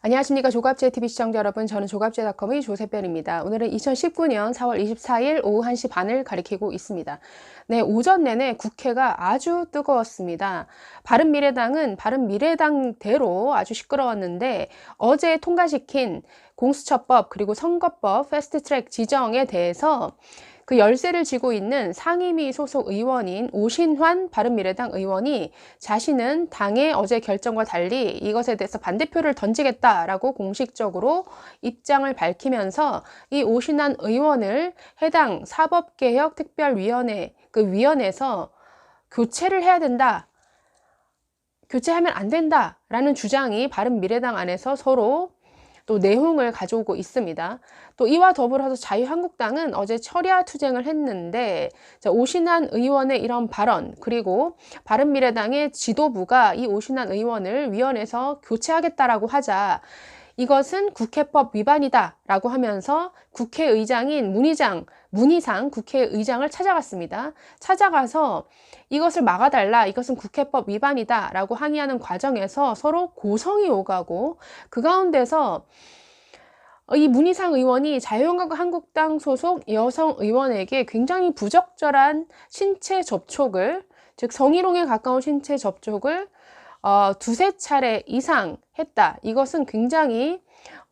안녕하십니까. 조갑제 TV 시청자 여러분, 저는 조갑제닷컴의 조세별입니다. 오늘은 2019년 4월 24일 오후 1시 반을 가리키고 있습니다. 네, 오전 내내 국회가 아주 뜨거웠습니다. 바른미래당은 바른미래당대로 아주 시끄러웠는데 어제 통과시킨 공수처법 그리고 선거법 패스트트랙 지정에 대해서 그 열세를 쥐고 있는 상임위 소속 의원인 오신환 바른미래당 의원이 자신은 당의 어제 결정과 달리 이것에 대해서 반대표를 던지겠다라고 공식적으로 입장을 밝히면서 이 오신환 의원을 해당 사법개혁특별위원회 그 위원회에서 교체를 해야 된다. 교체하면 안 된다라는 주장이 바른미래당 안에서 서로 또 내홍을 가져오고 있습니다. 또 이와 더불어서 자유한국당은 어제 철야 투쟁을 했는데 오신환 의원의 이런 발언 그리고 바른미래당의 지도부가 이 오신환 의원을 위원회에서 교체하겠다라고 하자 이것은 국회법 위반이다 라고 하면서 국회의장인 문희상 국회의장을 찾아갔습니다. 찾아가서 이것을 막아달라, 이것은 국회법 위반이다 라고 항의하는 과정에서 서로 고성이 오가고 그 가운데서 이 문희상 의원이 자유한국당 소속 여성 의원에게 굉장히 부적절한 신체 접촉을, 즉 성희롱에 가까운 신체 접촉을 두세 차례 이상 했다. 이것은 굉장히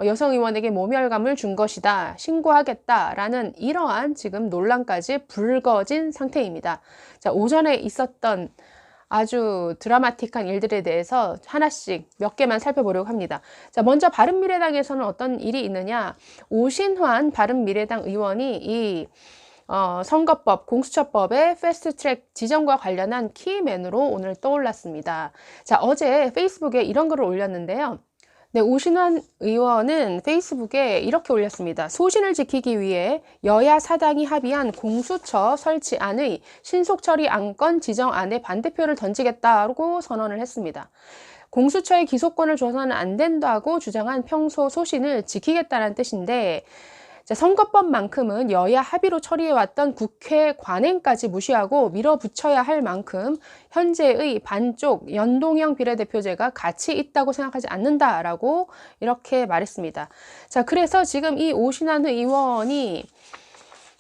여성 의원에게 모멸감을 준 것이다. 신고하겠다라는 이러한 지금 논란까지 불거진 상태입니다. 자, 오전에 있었던 아주 드라마틱한 일들에 대해서 하나씩 몇 개만 살펴보려고 합니다. 자, 먼저 바른미래당에서는 어떤 일이 있느냐. 오신환 바른미래당 의원이 이 선거법, 공수처법의 패스트트랙 지정과 관련한 키맨으로 오늘 떠올랐습니다. 자, 어제 페이스북에 이런 글을 올렸는데요. 네, 오신환 의원은 페이스북에 이렇게 올렸습니다. 소신을 지키기 위해 여야 사당이 합의한 공수처 설치안의 신속처리 안건 지정안에 반대표를 던지겠다고 선언을 했습니다. 공수처의 기소권을 줘서는 안 된다고 주장한 평소 소신을 지키겠다는 뜻인데 선거법만큼은 여야 합의로 처리해왔던 국회 관행까지 무시하고 밀어붙여야 할 만큼 현재의 반쪽 연동형 비례대표제가 가치 있다고 생각하지 않는다라고 이렇게 말했습니다. 자, 그래서 지금 이 오신환 의원이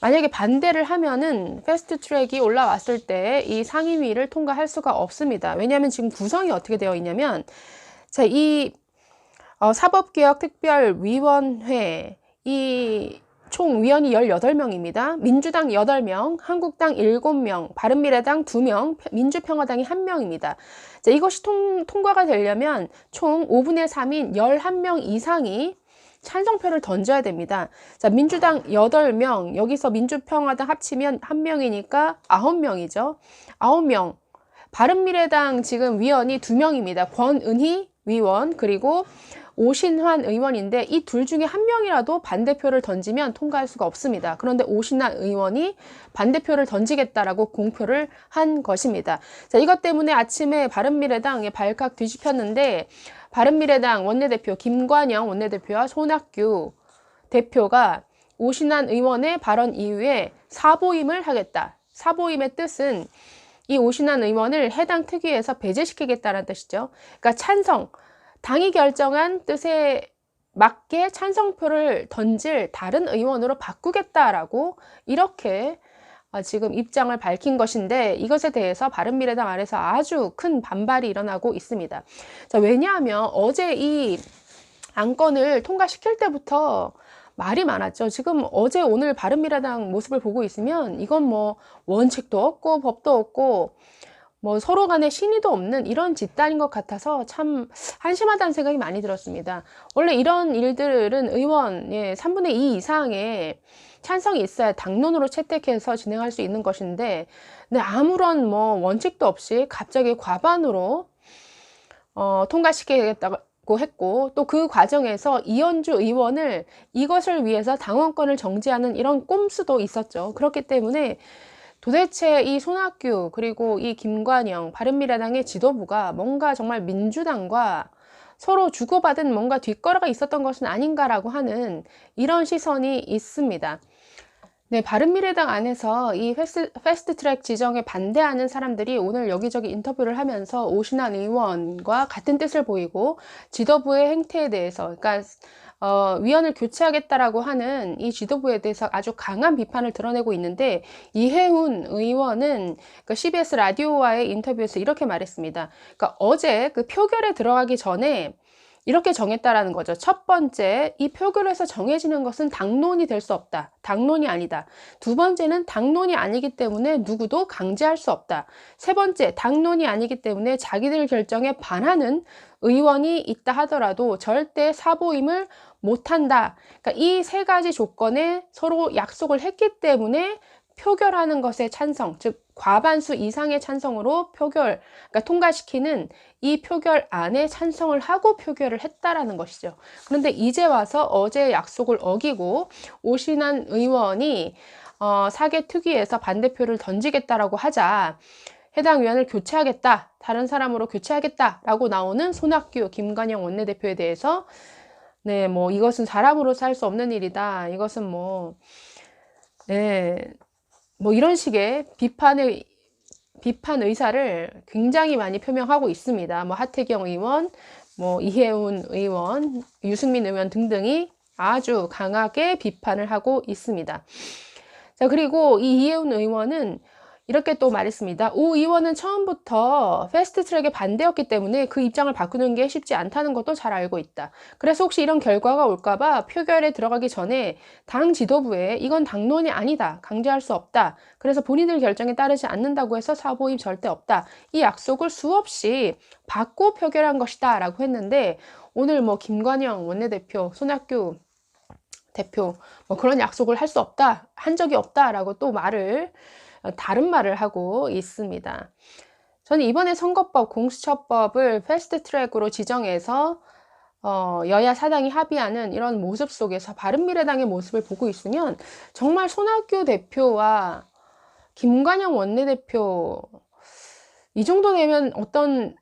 만약에 반대를 하면은 패스트트랙이 올라왔을 때 이 상임위를 통과할 수가 없습니다. 왜냐하면 지금 구성이 어떻게 되어 있냐면 자, 이 사법개혁특별위원회 이 총 위원이 18명입니다. 민주당 8명, 한국당 7명, 바른미래당 2명, 민주평화당이 1명입니다. 자, 이것이 통과가 되려면 총 5분의 3인 11명 이상이 찬성표를 던져야 됩니다. 자, 민주당 8명, 여기서 민주평화당 합치면 1명이니까 9명이죠. 9명. 바른미래당 지금 위원이 2명입니다. 권은희 위원, 그리고 오신환 의원인데 이 둘 중에 한 명이라도 반대표를 던지면 통과할 수가 없습니다. 그런데 오신환 의원이 반대표를 던지겠다라고 공표를 한 것입니다. 자, 이것 때문에 아침에 바른미래당에 발칵 뒤집혔는데 바른미래당 원내대표 김관영 원내대표와 손학규 대표가 오신환 의원의 발언 이후에 사보임을 하겠다. 사보임의 뜻은 이 오신환 의원을 해당 특위에서 배제시키겠다는 뜻이죠. 그러니까 찬성, 당이 결정한 뜻에 맞게 찬성표를 던질 다른 의원으로 바꾸겠다라고 이렇게 지금 입장을 밝힌 것인데 이것에 대해서 바른미래당 안에서 아주 큰 반발이 일어나고 있습니다. 자, 왜냐하면 어제 이 안건을 통과시킬 때부터 말이 많았죠. 지금 어제 오늘 바른미래당 모습을 보고 있으면 이건 뭐 원칙도 없고 법도 없고 뭐 서로 간에 신의도 없는 이런 집단인 것 같아서 참 한심하다는 생각이 많이 들었습니다. 원래 이런 일들은 의원의 3분의 2 이상의 찬성이 있어야 당론으로 채택해서 진행할 수 있는 것인데 아무런 뭐 원칙도 없이 갑자기 과반으로 통과시키겠다고 했고 또 그 과정에서 이현주 의원을 이것을 위해서 당원권을 정지하는 이런 꼼수도 있었죠. 그렇기 때문에 도대체 이 손학규 그리고 이 김관영 바른미래당의 지도부가 뭔가 정말 민주당과 서로 주고받은 뭔가 뒷거래가 있었던 것은 아닌가라고 하는 이런 시선이 있습니다. 네, 바른미래당 안에서 이 패스트 트랙 지정에 반대하는 사람들이 오늘 여기저기 인터뷰를 하면서 오신환 의원과 같은 뜻을 보이고 지도부의 행태에 대해서, 그러니까 위원을 교체하겠다라고 하는 이 지도부에 대해서 아주 강한 비판을 드러내고 있는데, 이해훈 의원은 그 CBS 라디오와의 인터뷰에서 이렇게 말했습니다. 그러니까 어제 그 표결에 들어가기 전에 이렇게 정했다라는 거죠. 첫 번째, 이 표결에서 정해지는 것은 당론이 될 수 없다. 당론이 아니다. 두 번째는 당론이 아니기 때문에 누구도 강제할 수 없다. 세 번째, 당론이 아니기 때문에 자기들 결정에 반하는 의원이 있다 하더라도 절대 사보임을 못한다. 그러니까 이 세 가지 조건에 서로 약속을 했기 때문에 표결하는 것에 찬성, 즉 과반수 이상의 찬성으로 그러니까 통과시키는 이 표결안에 찬성을 하고 표결을 했다라는 것이죠. 그런데 이제 와서 어제 약속을 어기고 오신환 의원이 사개특위에서 반대표를 던지겠다라고 하자 해당 위원을 교체하겠다, 다른 사람으로 교체하겠다라고 나오는 손학규, 김관영 원내대표에 대해서 네, 뭐 이것은 사람으로서 할 수 없는 일이다. 이것은 뭐 네, 뭐 이런 식의 비판 의사를 굉장히 많이 표명하고 있습니다. 뭐 하태경 의원, 뭐 이해훈 의원, 유승민 의원 등등이 아주 강하게 비판을 하고 있습니다. 자, 그리고 이 이해훈 의원은 이렇게 또 말했습니다. 오 의원은 처음부터 패스트트랙에 반대였기 때문에 그 입장을 바꾸는 게 쉽지 않다는 것도 잘 알고 있다. 그래서 혹시 이런 결과가 올까봐 표결에 들어가기 전에 당 지도부에 이건 당론이 아니다, 강제할 수 없다, 그래서 본인들 결정에 따르지 않는다고 해서 사보임 절대 없다, 이 약속을 수없이 받고 표결한 것이다 라고 했는데, 오늘 뭐 김관영 원내대표, 손학규 대표 뭐 그런 약속을 할 수 없다, 한 적이 없다라고 또 다른 말을 하고 있습니다. 저는 이번에 선거법, 공수처법을 패스트 트랙으로 지정해서 여야 사당이 합의하는 이런 모습 속에서 바른미래당의 모습을 보고 있으면 정말 손학규 대표와 김관영 원내대표 이 정도 되면 어떤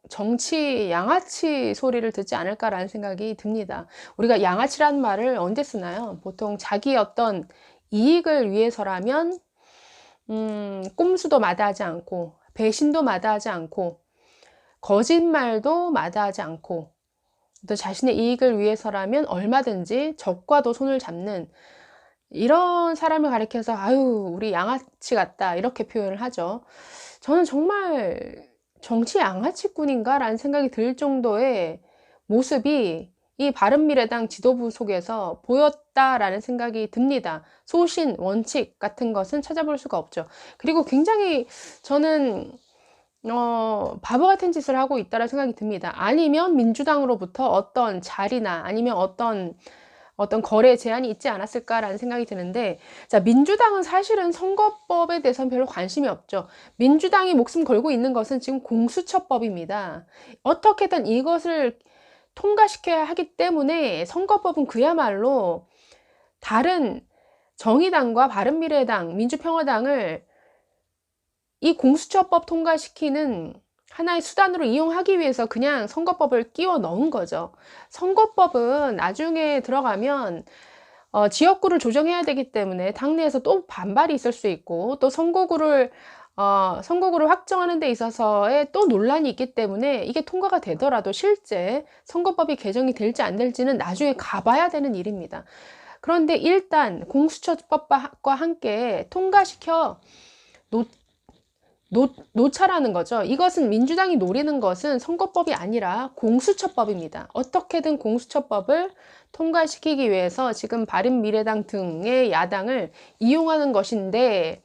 정치 양아치 소리를 듣지 않을까라는 생각이 듭니다. 우리가 양아치라는 말을 언제 쓰나요? 보통 자기 어떤 이익을 위해서라면 꼼수도 마다하지 않고, 배신도 마다하지 않고, 거짓말도 마다하지 않고, 또 자신의 이익을 위해서라면 얼마든지 적과도 손을 잡는 이런 사람을 가리켜서 아유 우리 양아치 같다 이렇게 표현을 하죠. 저는 정말 정치 양아치꾼인가 라는 생각이 들 정도의 모습이 이 바른미래당 지도부 속에서 보였다라는 생각이 듭니다. 소신, 원칙 같은 것은 찾아볼 수가 없죠. 그리고 굉장히 저는 바보 같은 짓을 하고 있다라는 생각이 듭니다. 아니면 민주당으로부터 어떤 자리나 아니면 어떤 거래 제한이 있지 않았을까라는 생각이 드는데, 자, 민주당은 사실은 선거법에 대해서는 별로 관심이 없죠. 민주당이 목숨 걸고 있는 것은 지금 공수처법입니다. 어떻게든 이것을 통과시켜야 하기 때문에 선거법은 그야말로 다른 정의당과 바른미래당, 민주평화당을 이 공수처법 통과시키는 하나의 수단으로 이용하기 위해서 그냥 선거법을 끼워 넣은 거죠. 선거법은 나중에 들어가면 지역구를 조정해야 되기 때문에 당내에서 또 반발이 있을 수 있고, 또 선거구를 확정하는 데 있어서의 또 논란이 있기 때문에 이게 통과가 되더라도 실제 선거법이 개정이 될지 안 될지는 나중에 가봐야 되는 일입니다. 그런데 일단 공수처법과 함께 통과시켜 놓자라는 거죠. 이것은 민주당이 노리는 것은 선거법이 아니라 공수처법입니다. 어떻게든 공수처법을 통과시키기 위해서 지금 바른미래당 등의 야당을 이용하는 것인데,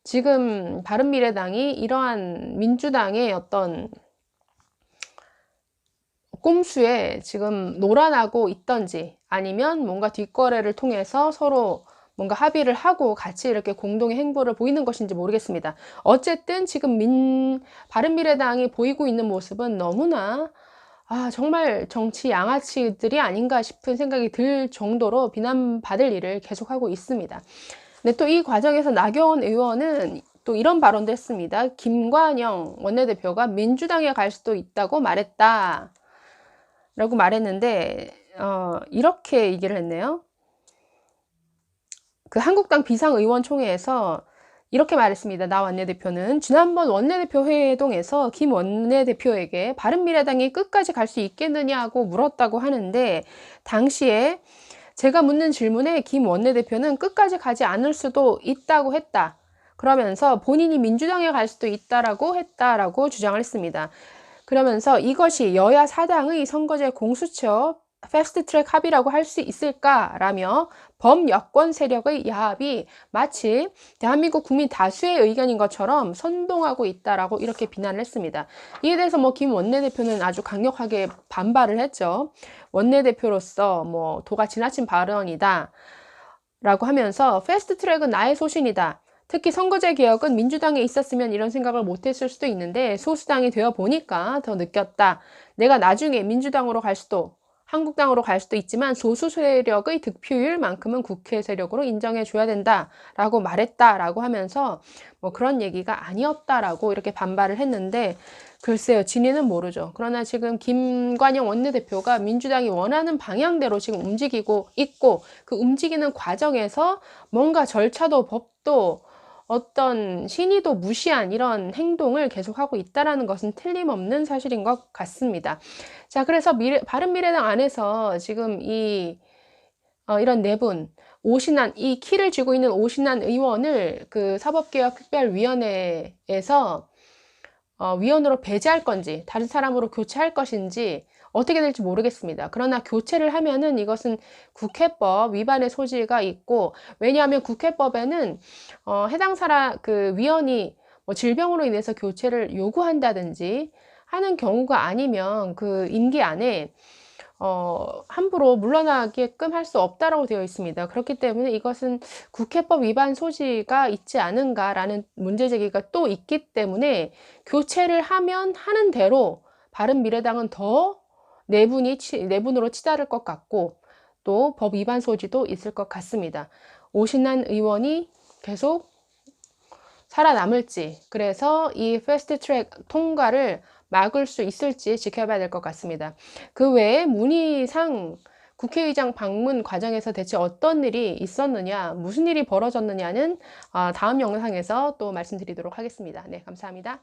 지금 바른미래당이 이러한 민주당의 어떤 꼼수에 지금 놀아나고 있던지, 아니면 뭔가 뒷거래를 통해서 서로 뭔가 합의를 하고 같이 이렇게 공동의 행보를 보이는 것인지 모르겠습니다. 어쨌든 지금 바른미래당이 보이고 있는 모습은 너무나 정말 정치 양아치들이 아닌가 싶은 생각이 들 정도로 비난받을 일을 계속하고 있습니다. 근데 또 이 과정에서 나경원 의원은 또 이런 발언도 했습니다. 김관영 원내대표가 민주당에 갈 수도 있다고 말했다 라고 말했는데, 이렇게 얘기를 했네요. 그 한국당 비상의원총회에서 이렇게 말했습니다. 나 원내대표는 지난번 원내대표 회동에서 김 원내대표에게 바른미래당이 끝까지 갈 수 있겠느냐고 물었다고 하는데, 당시에 제가 묻는 질문에 김 원내대표는 끝까지 가지 않을 수도 있다고 했다. 그러면서 본인이 민주당에 갈 수도 있다라고 했다라고 주장을 했습니다. 그러면서 이것이 여야 사당의 선거제 공수처 패스트트랙 합의라고 할 수 있을까라며 범여권 세력의 야합이 마치 대한민국 국민 다수의 의견인 것처럼 선동하고 있다라고 이렇게 비난을 했습니다. 이에 대해서 김 원내대표는 아주 강력하게 반발을 했죠. 원내대표로서 도가 지나친 발언이다 라고 하면서 패스트트랙은 나의 소신이다. 특히 선거제 개혁은 민주당에 있었으면 이런 생각을 못했을 수도 있는데 소수당이 되어 보니까 더 느꼈다. 내가 나중에 민주당으로 갈 수도 한국당으로 갈 수도 있지만 소수 세력의 득표율만큼은 국회 세력으로 인정해 줘야 된다라고 말했다라고 하면서 그런 얘기가 아니었다라고 이렇게 반발을 했는데, 글쎄요, 진위는 모르죠. 그러나 지금 김관영 원내대표가 민주당이 원하는 방향대로 지금 움직이고 있고, 그 움직이는 과정에서 뭔가 절차도 법도 어떤 신의도 무시한 이런 행동을 계속하고 있다는 것은 틀림없는 사실인 것 같습니다. 자, 그래서 바른미래당 안에서 지금 이런 내분, 오신환, 이 키를 쥐고 있는 오신환 의원을 그 사법개혁특별위원회에서 위원으로 배제할 건지 다른 사람으로 교체할 것인지 어떻게 될지 모르겠습니다. 그러나 교체를 하면은 이것은 국회법 위반의 소지가 있고, 왜냐하면 국회법에는 해당 사람 그 위원이 질병으로 인해서 교체를 요구한다든지 하는 경우가 아니면 그 임기 안에 함부로 물러나게끔 할 수 없다라고 되어 있습니다. 그렇기 때문에 이것은 국회법 위반 소지가 있지 않은가라는 문제 제기가 또 있기 때문에, 교체를 하면 하는 대로 바른미래당은 더 내분으로 치달을 것 같고, 또 법 위반 소지도 있을 것 같습니다. 오신환 의원이 계속 살아남을지, 그래서 이 패스트트랙 통과를 막을 수 있을지 지켜봐야 될 것 같습니다. 그 외에 문희상 국회의장 방문 과정에서 대체 어떤 일이 있었느냐, 무슨 일이 벌어졌느냐는 다음 영상에서 또 말씀드리도록 하겠습니다. 네, 감사합니다.